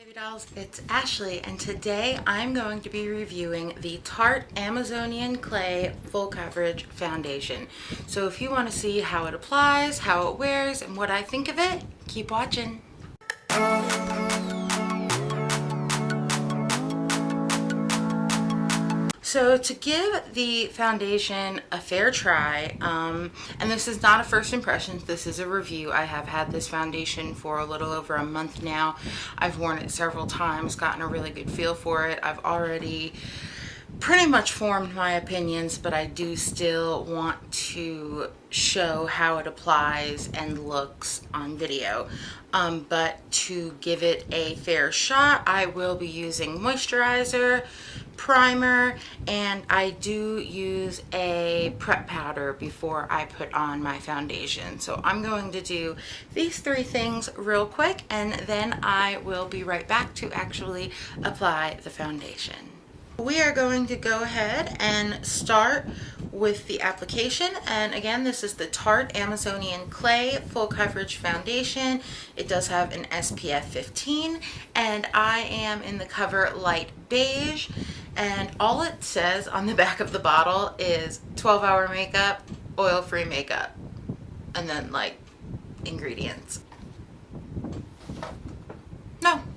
Baby dolls, it's Ashley, and today I'm going to be reviewing the Tarte Amazonian Clay Full Coverage Foundation. So if you want to see how it applies, how it wears, and what I think of it, keep watching. So to give the foundation a fair try, and this is not a first impressions, this is a review. I have had this foundation for a little over a month now. I've worn it several times, gotten a really good feel for it. I've already pretty much formed my opinions, but I do still want to show how it applies and looks on video. But to give it a fair shot, I will be using moisturizer, primer, and I do use a prep powder before I put on my foundation. So I'm going to do these three things real quick, and then I will be right back to actually apply the foundation. We are going to go ahead and start with the application, and again, this is the Tarte Amazonian Clay Full Coverage Foundation. It does have an SPF 15, and I am in the cover light beige, and all it says on the back of the bottle is 12-hour makeup, oil-free makeup, and then like ingredients.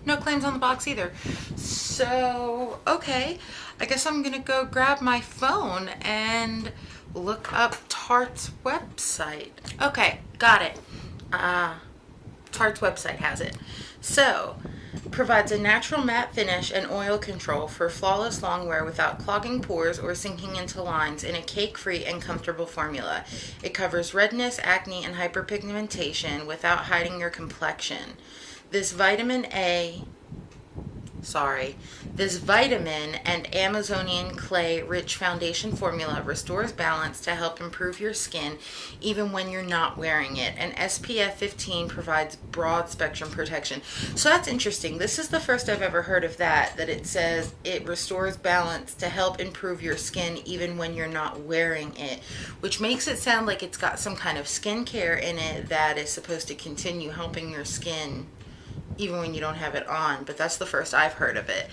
No claims on the box either. So, okay, I guess I'm gonna go grab my phone and look up Tarte's website. Okay, got it. Tarte's website has it. So, provides a natural matte finish and oil control for flawless long wear without clogging pores or sinking into lines in a cake-free and comfortable formula. It covers redness, acne, and hyperpigmentation without hiding your complexion. This vitamin and Amazonian clay rich foundation formula restores balance to help improve your skin even when you're not wearing it. And SPF 15 provides broad spectrum protection. So that's interesting. This is the first I've ever heard of that it says it restores balance to help improve your skin even when you're not wearing it, which makes it sound like it's got some kind of skincare in it that is supposed to continue helping your skin even when you don't have it on, but that's the first I've heard of it.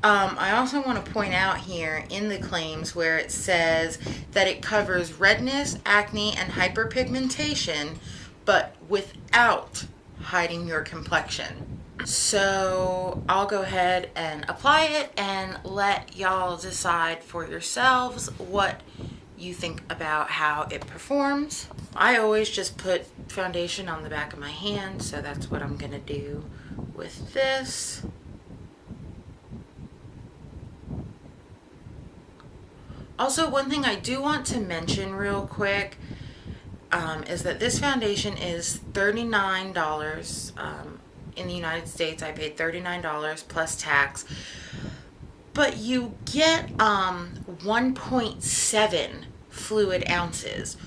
I also want to point out here in the claims where it says that it covers redness, acne, and hyperpigmentation, but without hiding your complexion. So I'll go ahead and apply it and let y'all decide for yourselves what you think about how it performs. I always just put foundation on the back of my hand, so that's what I'm gonna do with this. Also, one thing I do want to mention real quick is that this foundation is $39 in the United States. I paid $39 plus tax, but you get 1.7 fluid ounces,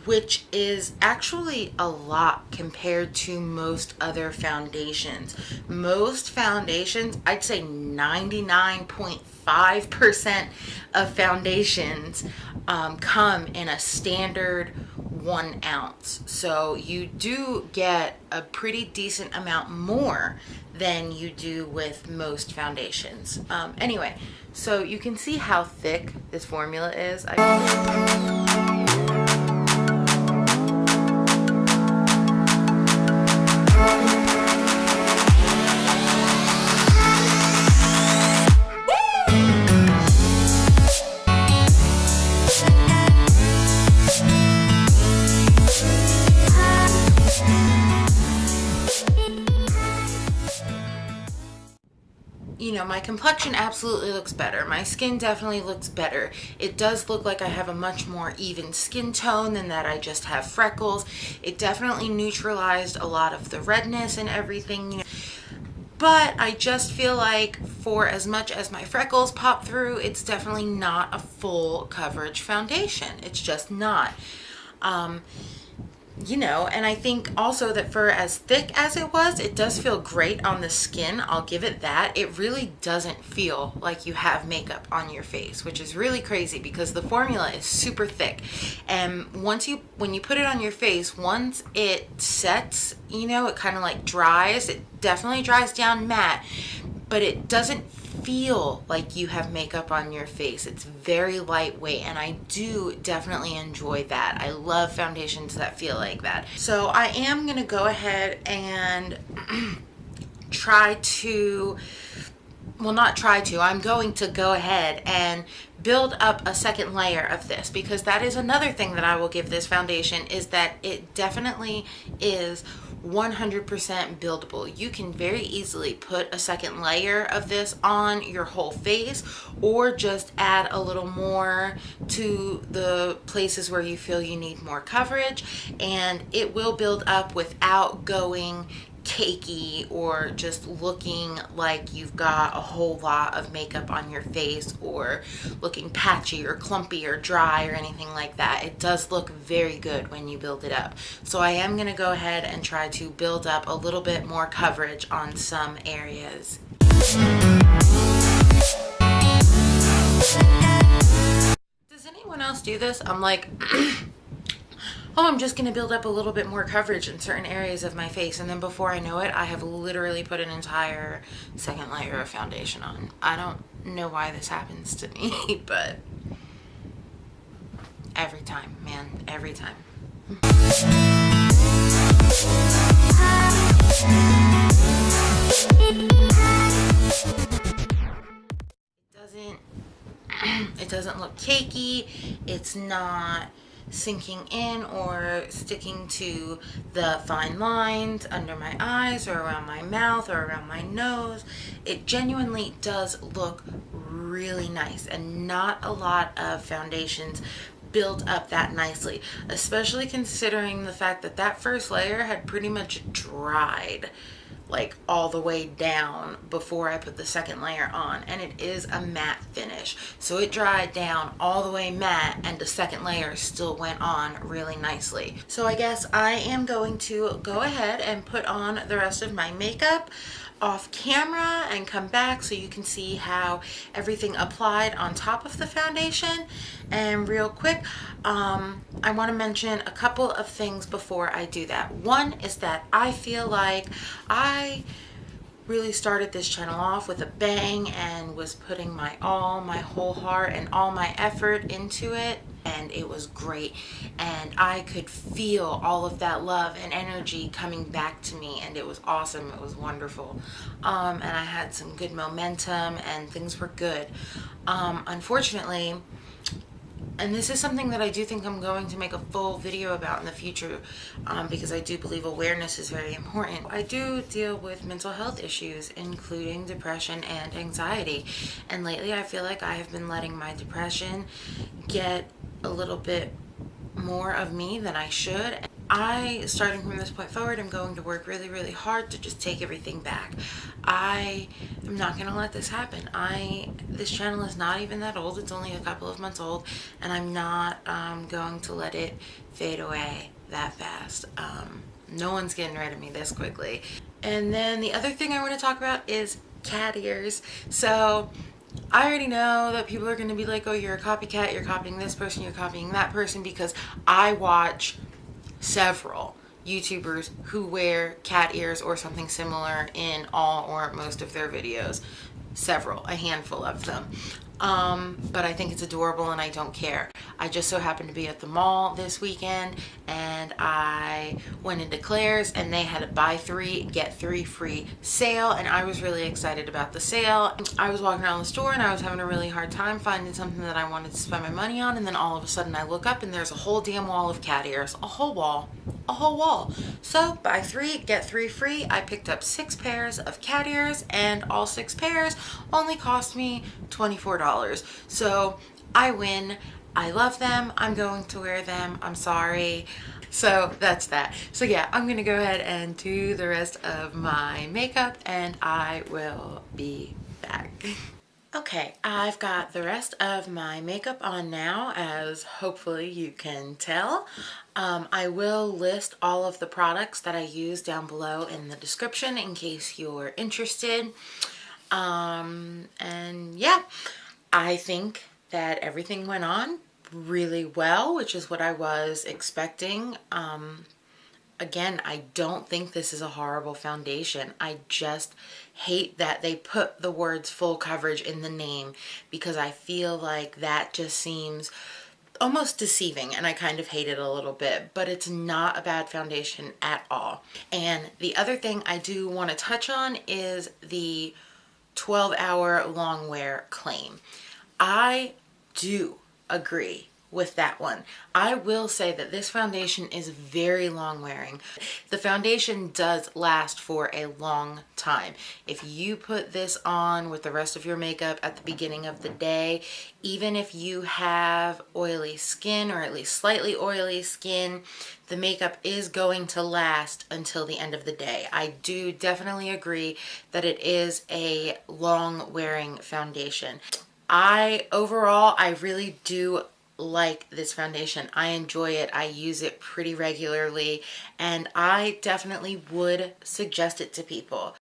which is actually a lot compared to most other foundations. Most foundations, I'd say 99.5% of foundations come in a standard 1 ounce. So you do get a pretty decent amount more than you do with most foundations. Anyway, so you can see how thick this formula is. You know, my complexion absolutely looks better. My skin definitely looks better. It does look like I have a much more even skin tone than that I just have freckles. It definitely neutralized a lot of the redness and everything, you know. But I just feel like for as much as my freckles pop through, it's definitely not a full coverage foundation. It's just not. you know, and I think also that for as thick as it was, it does feel great on the skin. I'll give it that. It really doesn't feel like you have makeup on your face, which is really crazy because the formula is super thick. And when you put it on your face, once it sets, you know, it kind of like dries. It definitely dries down matte, but it doesn't feel like you have makeup on your face. It's very lightweight, and I do definitely enjoy that. I love foundations that feel like that. So I am gonna go ahead and I'm going to go ahead and build up a second layer of this, because that is another thing that I will give this foundation, is that it definitely is 100% buildable. You can very easily put a second layer of this on your whole face, or just add a little more to the places where you feel you need more coverage, and it will build up without going cakey or just looking like you've got a whole lot of makeup on your face, or looking patchy or clumpy or dry or anything like that. It does look very good when you build it up. So I am going to go ahead and try to build up a little bit more coverage on some areas. Does anyone else do this? I'm like oh, I'm just going to build up a little bit more coverage in certain areas of my face, and then before I know it, I have literally put an entire second layer of foundation on. I don't know why this happens to me, but every time, man, every time. It doesn't look cakey. It's not sinking in or sticking to the fine lines under my eyes or around my mouth or around my nose. It genuinely does look really nice, and not a lot of foundations build up that nicely, especially considering the fact that that first layer had pretty much dried like all the way down before I put the second layer on, and it is a matte finish, so it dried down all the way matte, and the second layer still went on really nicely. So I guess I am going to go ahead and put on the rest of my makeup off camera and come back so you can see how everything applied on top of the foundation. And real quick, I want to mention a couple of things before I do that. One is that I feel like I really started this channel off with a bang and was putting my all, my whole heart and all my effort into it, and it was great, and I could feel all of that love and energy coming back to me, and it was awesome. It was wonderful, and I had some good momentum and things were good. Unfortunately, and this is something that I do think I'm going to make a full video about in the future, because I do believe awareness is very important. I do deal with mental health issues, including depression and anxiety. And lately I feel like I have been letting my depression get a little bit more of me than I should. Starting from this point forward, I'm going to work really, really hard to just take everything back. I am not going to let this happen. This channel is not even that old. It's only a couple of months old, and I'm not going to let it fade away that fast. No one's getting rid of me this quickly. And then the other thing I want to talk about is cat ears. So I already know that people are going to be like, oh, you're a copycat, you're copying this person, you're copying that person, because I watch several YouTubers who wear cat ears or something similar in all or most of their videos. A handful of them. But I think it's adorable and I don't care. I just so happened to be at the mall this weekend, and I went into Claire's and they had a buy 3 get 3 free sale, and I was really excited about the sale. I was walking around the store and I was having a really hard time finding something that I wanted to spend my money on, and then all of a sudden I look up and there's a whole damn wall of cat ears. A whole wall. So buy 3 get 3 free. I picked up 6 pairs of cat ears, and all 6 pairs only cost me $24. So I win. I love them. I'm going to wear them. I'm sorry. So that's that. So yeah, I'm gonna go ahead and do the rest of my makeup, and I will be back. Okay, I've got the rest of my makeup on now, as hopefully you can tell. I will list all of the products that I use down below in the description in case you're interested. And yeah, I think that everything went on really well, which is what I was expecting. Again, I don't think this is a horrible foundation. I just hate that they put the words full coverage in the name, because I feel like that just seems almost deceiving, and I kind of hate it a little bit, but it's not a bad foundation at all. And the other thing I do want to touch on is the 12-hour long wear claim. I do agree with that one. I will say that this foundation is very long wearing. The foundation does last for a long time. If you put this on with the rest of your makeup at the beginning of the day, even if you have oily skin or at least slightly oily skin, the makeup is going to last until the end of the day. I do definitely agree that it is a long wearing foundation. Overall, I really do like this foundation. I enjoy it. I use it pretty regularly, and I definitely would suggest it to people.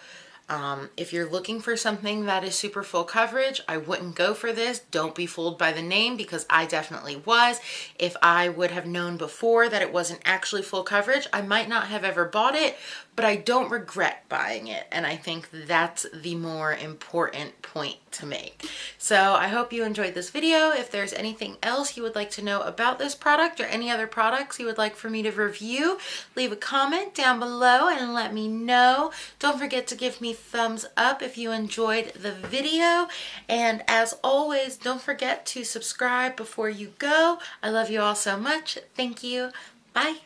If you're looking for something that is super full coverage, I wouldn't go for this. Don't be fooled by the name, because I definitely was. If I would have known before that it wasn't actually full coverage, I might not have ever bought it, but I don't regret buying it. And I think that's the more important point to make. So I hope you enjoyed this video. If there's anything else you would like to know about this product or any other products you would like for me to review, leave a comment down below and let me know. Don't forget to give me thumbs up if you enjoyed the video. And as always, don't forget to subscribe before you go. I love you all so much. Thank you. Bye.